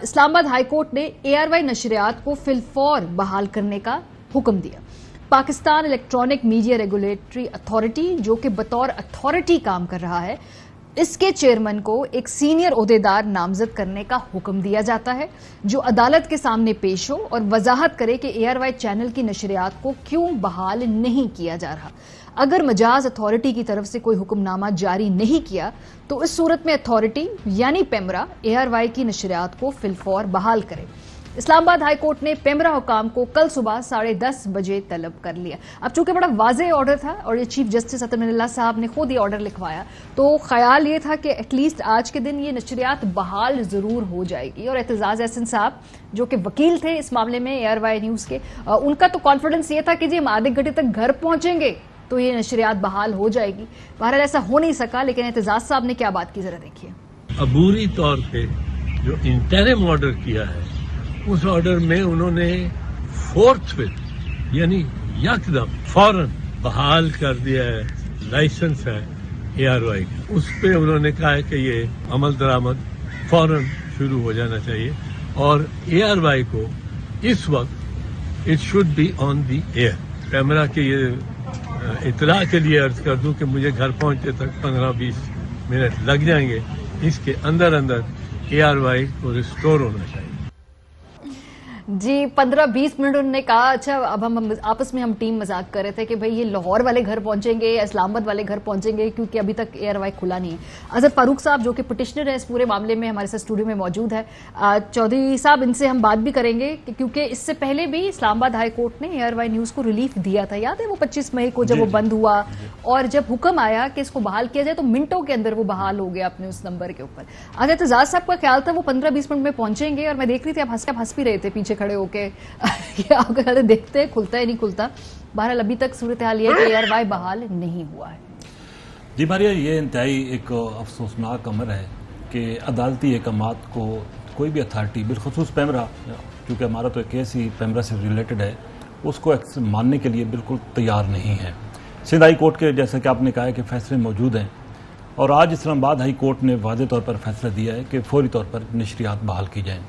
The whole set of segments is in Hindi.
इस्लामाबाद हाईकोर्ट ने ARY नशरियात को फिलफौर बहाल करने का हुक्म दिया। Pakistan electronic media regulatory authority, जो कि बतौर अथॉरिटी काम कर रहा है, इसके चेयरमैन को एक सीनियर ओहदेदार नामजद करने का हुक्म दिया जाता है, जो अदालत के सामने पेश हो और वजाहत करे कि ARY चैनल की नशरियात को क्यों बहाल नहीं किया जा रहा। अगर मजाज अथॉरिटी की तरफ से कोई हुक्मनामा जारी नहीं किया तो इस सूरत में अथॉरिटी यानी पेमरा ARY की नशरियात को फिलफौर बहाल करे। इस्लामाबाद हाई कोर्ट ने पेमरा हुकाम को कल सुबह 10:30 बजे तलब कर लिया। अब चूंकि बड़ा वाज़ेह ऑर्डर था और ये चीफ जस्टिस अतर मिनल्ला साहब ने खुद ये ऑर्डर लिखवाया, तो ख्याल ये था कि एटलीस्ट आज के दिन ये नशरियात बहाल जरूर हो जाएगी। और एतजाज एहसन साहब, जो कि वकील थे इस मामले में ARY न्यूज के, उनका तो कॉन्फिडेंस ये था कि जी हम आधे घंटे तक घर पहुंचेंगे तो ये नशरियात बहाल हो जाएगी। बहरहाल ऐसा हो नहीं सका, लेकिन एतजाज साहब ने क्या बात की, जरा देखिए। अबूरी तौर पे जो इंटरिम ऑर्डर किया है, उस ऑर्डर में उन्होंने फोर्थ यानी यकदम फौरन बहाल कर दिया है लाइसेंस है ARY का। उस पे उन्होंने कहा है कि ये अमल दरामद फौरन शुरू हो जाना चाहिए और ARY को इस वक्त it should be on the air. Camera के ये इतला के लिए अर्ज कर दूं कि मुझे घर पहुंचते तक 15-20 मिनट लग जाएंगे। इसके अंदर अंदर ARY को रिस्टोर होना चाहिए। जी 15-20 मिनट उन्होंने कहा। अच्छा, अब हम आपस में टीम मजाक कर रहे थे कि भाई ये लाहौर वाले घर पहुंचेंगे या इस्लामाबाद वाले घर पहुंचेंगे, क्योंकि अभी तक ARY खुला नहीं है। अजहर फारूक साहब, जो कि पिटिशनर है इस पूरे मामले में, हमारे साथ स्टूडियो में मौजूद है। चौधरी साहब, इनसे हम बात भी करेंगे क्योंकि इससे पहले भी इस्लामाबाद हाई कोर्ट ने ARY न्यूज को रिलीफ दिया था। याद है वो 25 मई को जब वो बंद हुआ और जब हुक्म आया कि इसको बहाल किया जाए तो मिनटों के अंदर वो बहाल हो गया अपने उस नंबर के ऊपर। आज एतजाज साहब का ख्याल था वो 15-20 मिनट में पहुंचेंगे और मैं देख रही थी आप हंस भी रहे थे पीछे खड़े होके। आपका ख्याल देखते हैं खुलता है नहीं खुलता। बहरहाल अभी तक सूरत हाल यह है कि ARY बहाल नहीं हुआ है। जी मारिया, ये इंतहाई एक अफसोसनाक अमर है कि अदालती अहकामात को कोई भी अथॉरिटी, बिलखुसूस पेमरा, क्योंकि हमारा तो एक केस ही पेमरा से रिलेटेड है, उसको मानने के लिए बिल्कुल तैयार नहीं है। सिंध हाई कोर्ट के, जैसा कि आपने कहा है, कि फैसले मौजूद हैं और आज इस्लामाबाद हाई कोर्ट ने वाज़ेह तौर पर फैसला दिया है कि फौरी तौर पर नशरियात बहाल की जाएँ।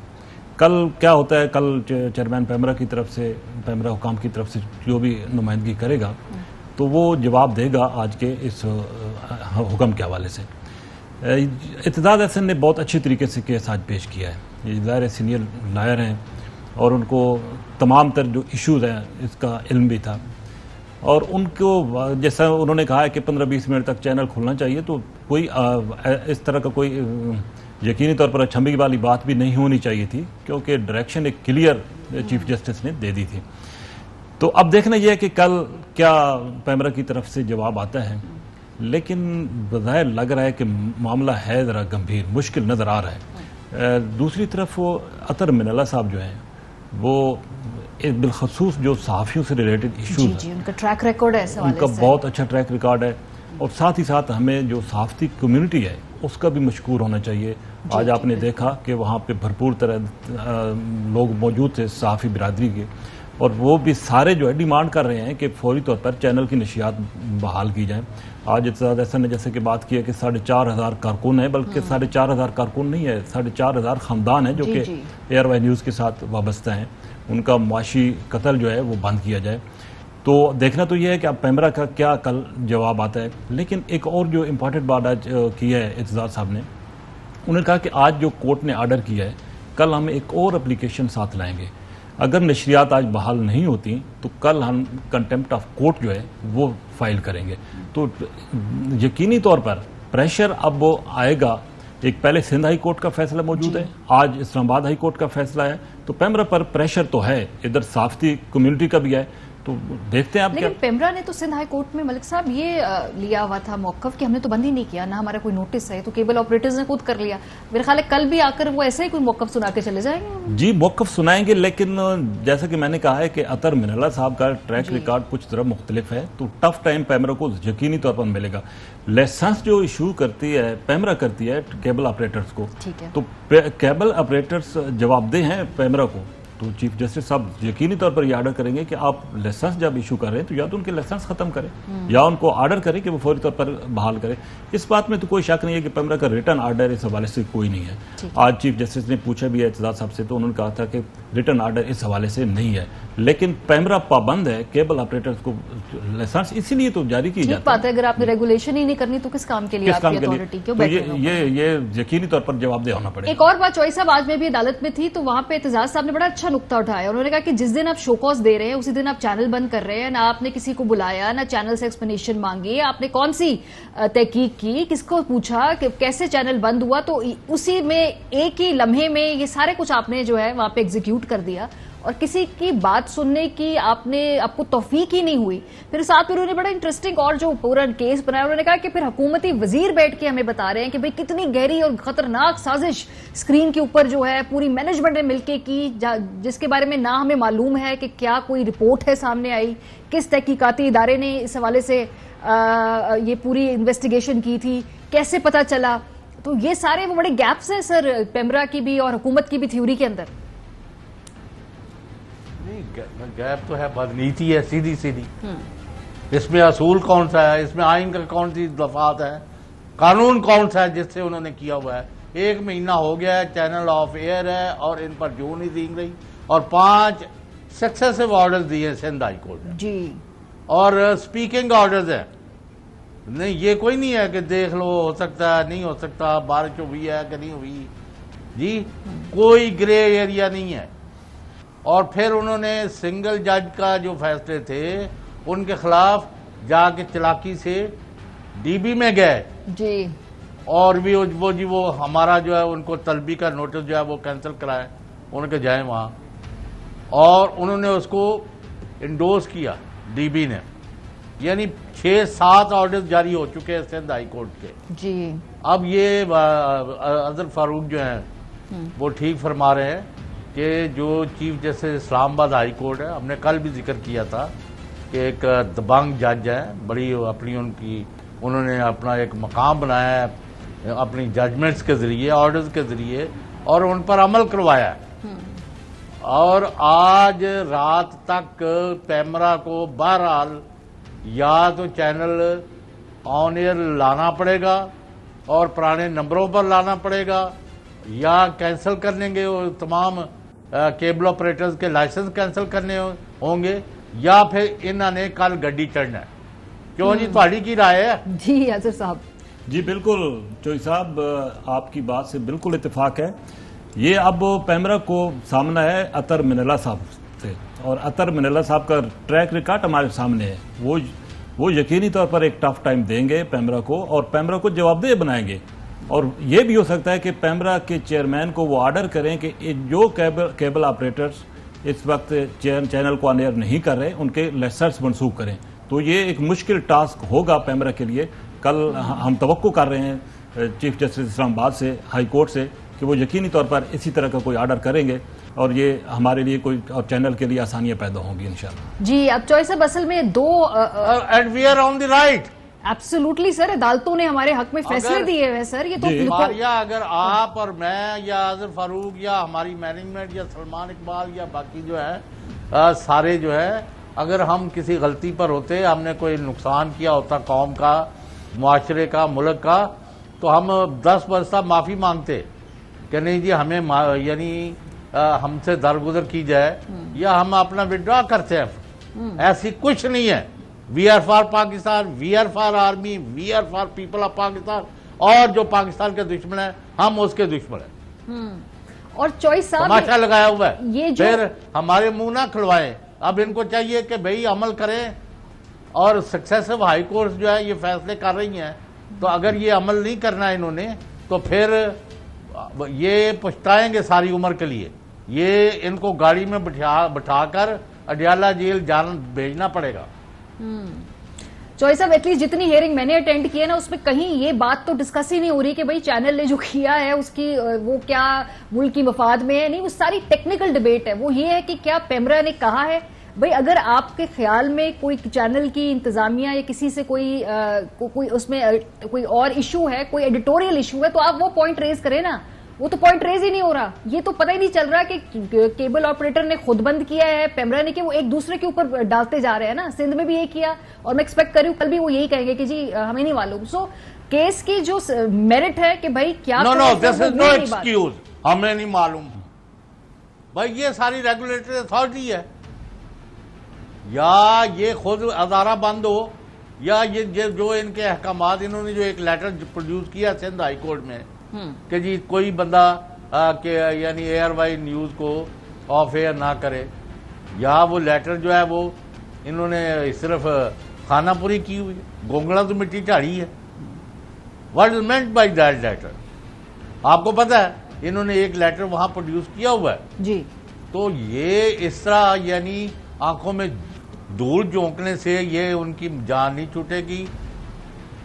कल क्या होता है, कल चेयरमैन पेमरा की तरफ से, पेमरा हुकाम की तरफ से जो भी नुमाइंदगी करेगा तो वो जवाब देगा आज के इस हुक्म के हवाले से। एतजाज एहसन ने बहुत अच्छी तरीके से केस आज पेश किया है। ये ज़ाहिर सीनियर लॉयर हैं और उनको तमाम तर जो इश्यूज़ हैं इसका इल्म भी था और उनको, जैसा उन्होंने कहा है कि 15-20 मिनट तक चैनल खुलना चाहिए, तो कोई इस तरह का कोई यकीनी तौर पर अचंभे वाली बात भी नहीं होनी चाहिए थी, क्योंकि डायरेक्शन एक क्लियर चीफ जस्टिस ने दे दी थी। तो अब देखना यह है कि कल क्या पेमरा की तरफ से जवाब आता है, लेकिन बज़ाहिर लग रहा है कि मामला है ज़रा गंभीर, मुश्किल नज़र आ रहा है। दूसरी तरफ वो अतर मिनल्ला साहब जो हैं, वो बिलखसूस जो सहाफ़ियों से रिलेटेड इशूज़ हैं, उनका ट्रैक रिकॉर्ड है, उनका बहुत अच्छा ट्रैक रिकॉर्ड है और साथ ही साथ हमें जो सहाफ़ती कम्युनिटी है उसका भी मशकूर होना चाहिए। आज आपने देखा कि वहाँ पे भरपूर तरह लोग मौजूद थे सहाफ़ी बिरादरी के, और वो भी सारे जो है डिमांड कर रहे हैं कि फौरी तौर पर चैनल की नशियात बहाल की जाए। आज एतजाज एहसन ने जैसे कि बात की है कि 4,500 कारकुन है, बल्कि 4,500 कारकुन नहीं है, 4,500 ख़ानदान है जो कि ARY न्यूज़ के साथ वाबस्ता हैं। उनका मुआशी कत्ल जो है वो बंद किया जाए। तो देखना तो यह है कि अब पेमरा का क्या कल जवाब आता है। लेकिन एक और जो इम्पॉर्टेंट बात आज की है एतजाज साहब ने, उन्होंने कहा कि आज जो कोर्ट ने ऑर्डर किया है, कल हम एक और एप्लीकेशन साथ लाएंगे। अगर नशरियात आज बहाल नहीं होती तो कल हम कंटेम्प्ट ऑफ कोर्ट जो है वो फाइल करेंगे। तो यकीनी तौर पर प्रेशर अब वो आएगा। एक पहले सिंध हाई कोर्ट का फैसला मौजूद है, आज इस्लामाबाद हाई कोर्ट का फैसला है, तो पेमरा पर प्रेशर तो है, इधर सहाफ़ती कम्युनिटी का भी है। तो देखते हैं आप। लेकिन पेमरा ने तो सिंध हाई कोर्ट में मलिक साहब ये लिया हुआ था मौकफ कि हमने तो बंद ही नहीं किया, ना हमारा कोई नोटिस है, तो केबल ऑपरेटर्स ने खुद कर लिया। मेरे ख्याल है कल भी आकर वो ऐसे ही कोई मौकफ सुना के चले जाएंगे। जी मौकफ सुनाएंगे, लेकिन जैसा कि मैंने कहा है कि अतर मिनल्ला साहब का ट्रैक रिकॉर्ड कुछ तरह मुख्तलिफ है, तो टफ टाइम पेमरा को यकीनी तौर पर मिलेगा। लाइसेंस जो इशू करती है पेमरा करती है केबल ऑपरेटर्स को, तो केबल ऑपरेटर्स जवाबदेह हैं पेमरा को तो चीफ जस्टिस साहब यकीनी तौर पर ये ऑर्डर करेंगे कि आप लाइसेंस जब इशू कर रहे हैं तो या तो उनके लाइसेंस खत्म करें या उनको ऑर्डर करें कि वो फौरी तौर पर बहाल करें। इस बात में तो कोई शक नहीं है कि पेमरा का रिटर्न ऑर्डर इस हवाले से कोई नहीं है। आज चीफ जस्टिस ने पूछा भी है एतजाज साहब से, तो उन्होंने कहा था कि रिटर्न ऑर्डर इस हवाले से नहीं है, लेकिन पेमरा पाबंद है केबल ऑपरेटर्स को लाइसेंस इसीलिए तो जारी की जाती है। अगर आपने रेगुलेशन ही नहीं करनी तो किस काम के लिए आपकी अथॉरिटी क्यों बैठे? ये यकीनी तौर पर जवाबदेह होना पड़ेगा। एक और बात चौधरी साहब, आज मैं भी अदालत में थी तो वहां पे एतजाज साहब ने बड़ा अच्छा नुक्ता उठाया। उन्होंने कहा कि जिस दिन आप शोकॉज दे रहे हैं उसी दिन आप चैनल बंद कर रहे हैं, ना आपने किसी को बुलाया, ना चैनल से एक्सप्लेनेशन मांगी, आपने कौन सी तहकीक की, किसको पूछा कि कैसे चैनल बंद हुआ, तो उसी में एक ही लम्हे में ये सारे कुछ आपने जो है वहां पे एग्जीक्यूट कर दिया और किसी की बात सुनने की आपको तौफीक ही नहीं हुई। फिर साथ में उन्होंने बड़ा इंटरेस्टिंग और जो पूरा केस बनाया, उन्होंने कहा कि फिर हुकूमती वजीर बैठ के हमें बता रहे हैं कि भाई कितनी गहरी और खतरनाक साजिश स्क्रीन के ऊपर जो है पूरी मैनेजमेंट ने मिलकर की, जिसके बारे में ना हमें मालूम है कि क्या कोई रिपोर्ट है सामने आई, किस तहकीकाती इदारे ने इस हवाले से ये पूरी इन्वेस्टिगेशन की थी, कैसे पता चला। तो ये सारे वो बड़े गैप्स हैं सर पेमरा की भी और हुकूमत की भी थ्योरी के अंदर। गैप तो है, बदनीति है सीधी सीधी। इसमें असूल कौन सा है, इसमें आइन का कौन सी दफात है, कानून कौन सा है जिससे उन्होंने किया हुआ है। 1 महीना हो गया है, चैनल ऑफ एयर है और इन पर जो नहीं दी गई, और 5 सक्सेसिव ऑर्डर दिए सिंध हाई कोर्ट ने जी, और स्पीकिंग ऑर्डर्स है। नहीं, ये कोई नहीं है कि देख लो हो सकता है नहीं हो सकता, बारिश हुई है कि नहीं हुई जी, कोई ग्रे एरिया नहीं है। और फिर उन्होंने सिंगल जज का जो फैसले थे उनके खिलाफ जाके चलाकी से डीबी में गए जी, और भी वो हमारा जो है उनको तलबी का नोटिस जो है वो कैंसिल कराए, उनके जाए वहां, और उन्होंने उसको इंडोर्स किया डीबी ने। यानी 6-7 ऑर्डर जारी हो चुके हैं सिंध हाई कोर्ट के जी। अब ये अजहर फारूक जो हैं वो ठीक फरमा रहे हैं कि जो chief justice Islamabad high court है, हमने कल भी जिक्र किया था कि एक दबंग जज है, बड़ी अपनी उन्होंने अपना एक मकाम बनाया है अपनी जजमेंट्स के जरिए, ऑर्डर्स के जरिए, और उन पर अमल करवाया है। और आज रात तक पेमरा को बहरहाल या तो चैनल ऑन एयर लाना पड़ेगा और पुराने नंबरों पर लाना पड़ेगा, या कैंसिल कर लेंगे तमाम केबल ऑपरेटर्स के लाइसेंस कैंसिल करने होंगे, या फिर इन्होंने कल गड्डी चढ़ना है। क्यों जी, थोड़ी की राय है? जी अजहर साहब। जी बिल्कुल चौधरी साहब, आपकी बात से बिल्कुल इत्तेफाक है। ये अब पेमरा को सामना है अतर मिनल्ला साहब से, और अतर मिनल्ला साहब का ट्रैक रिकॉर्ड हमारे सामने है। वो यकीनी तौर पर एक टफ टाइम देंगे पेमरा को और पेमरा को जवाबदेह बनाएंगे। और ये भी हो सकता है कि पेमरा के चेयरमैन को वो ऑर्डर करें कि जो केबल ऑपरेटर्स इस वक्त चैनल को ऑन एयर नहीं कर रहे उनके लाइसेंस मनसूख करें। तो ये एक मुश्किल टास्क होगा पेमरा के लिए। कल हम तवक्को कर रहे हैं चीफ जस्टिस इस्लामाबाद से, हाई कोर्ट से, कि वो यकीनी तौर पर इसी तरह का कोई ऑर्डर करेंगे और ये हमारे लिए कोई और चैनल के लिए आसानियां पैदा होंगी इंशाल्लाह। जी, अब चॉइस साहब असल में दो and we are on the right. Absolutely sir, अदालतों ने हमारे हक में फैसले दिए हैं सर। ये तो मारिया, अगर आप और मैं या अजहर फारूक या हमारी मैनेजमेंट या सलमान इकबाल या बाकी जो है सारे जो है, अगर हम किसी गलती पर होते, हमने कोई नुकसान किया होता कौम का, मुआशरे का, मुल्क का, तो हम 10 बरसा माफी मांगते कि नहीं जी हमें यानी हमसे दरगुजर की जाए, या हम अपना विड्रॉ करते हैं। ऐसी कुछ नहीं है। We are for Pakistan, we are for army, we are for people of Pakistan, और जो पाकिस्तान के दुश्मन है हम उसके दुश्मन है। और चॉइस साहब तमाशा लगाया हुआ है, ये जो फिर हमारे मुंह ना खुलवाएं। अब इनको चाहिए कि भाई अमल करें, और सक्सेसिव हाई कोर्ट जो है ये फैसले कर रही हैं, तो अगर ये अमल नहीं करना इन्होंने तो फिर ये पछताएंगे सारी उम्र के लिए। ये इनको गाड़ी में बिठाकर अडियाला जेल भेजना पड़ेगा। चॉइस साहब, एटलीस्ट जितनी हियरिंग मैंने अटेंड की है ना, उसमें कहीं ये बात तो डिस्कस ही नहीं हो रही कि भाई चैनल ने जो किया है उसकी वो क्या मुल्क की मफाद में है। नहीं, वो सारी टेक्निकल डिबेट है। वो ये है कि क्या पेमरा ने कहा है भाई अगर आपके ख्याल में कोई चैनल की इंतजामिया या किसी से कोई उसमें कोई और इशू है, कोई एडिटोरियल इशू है, तो आप वो पॉइंट रेज करें ना। वो तो पॉइंट रेज ही नहीं हो रहा। ये तो पता ही नहीं चल रहा कि केबल ऑपरेटर ने खुद बंद किया है, पेमरा ने, कि वो एक दूसरे के ऊपर डालते जा रहे हैं ना। सिंध में भी यही किया और मैं एक्सपेक्ट कर रही हूँ कल भी वो यही कहेंगे कि जी हमें नहीं मालूम। सो केस की जो मेरिट है कि भाई क्या no this is no excuse, हमें नहीं मालूम। भाई ये सारी रेगुलेटरी अथॉरिटी है, या ये खुद अदारा बंद हो, या ये जो इनके अहकामात, इन्होंने जो एक लेटर प्रोड्यूस किया सिंध हाई कोर्ट में कि जी कोई बंदा के यानी ARY न्यूज को ऑफ एयर ना करे, या वो लेटर जो है वो इन्होंने सिर्फ खानापुरी की हुई है, गोंगड़ा तो मिट्टी झाड़ी है। What is meant by that letter? आपको पता है इन्होंने एक लेटर वहां प्रोड्यूस किया हुआ है जी। तो ये इस तरह यानी आंखों में धूल झोंकने से ये उनकी जान नहीं छूटेगी।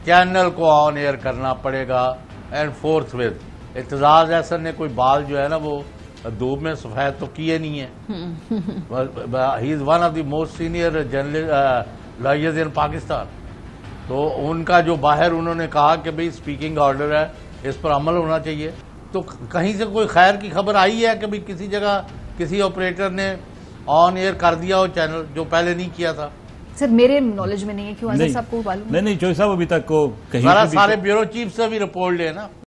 चैनल को ऑन एयर करना पड़ेगा एंड फोर्थ विद। इत्तेजाज अहसन ने कोई बाल जो है ना वो धूप में सफेद तो किए नहीं है। He is one of the most senior journalist lawyers in Pakistan. तो उनका जो बाहर उन्होंने कहा कि भाई स्पीकिंग ऑर्डर है, इस पर अमल होना चाहिए। तो कहीं से कोई खैर की खबर आई है कि भाई किसी जगह किसी ऑपरेटर ने ऑन एयर कर दिया हो चैनल जो पहले नहीं किया था? सर मेरे नॉलेज में नहीं है, क्यों आजम साहब को मालूम? नहीं चौधरी साहब अभी तक को कहीं सारे ब्यूरो चीफ से भी रिपोर्ट ले ना।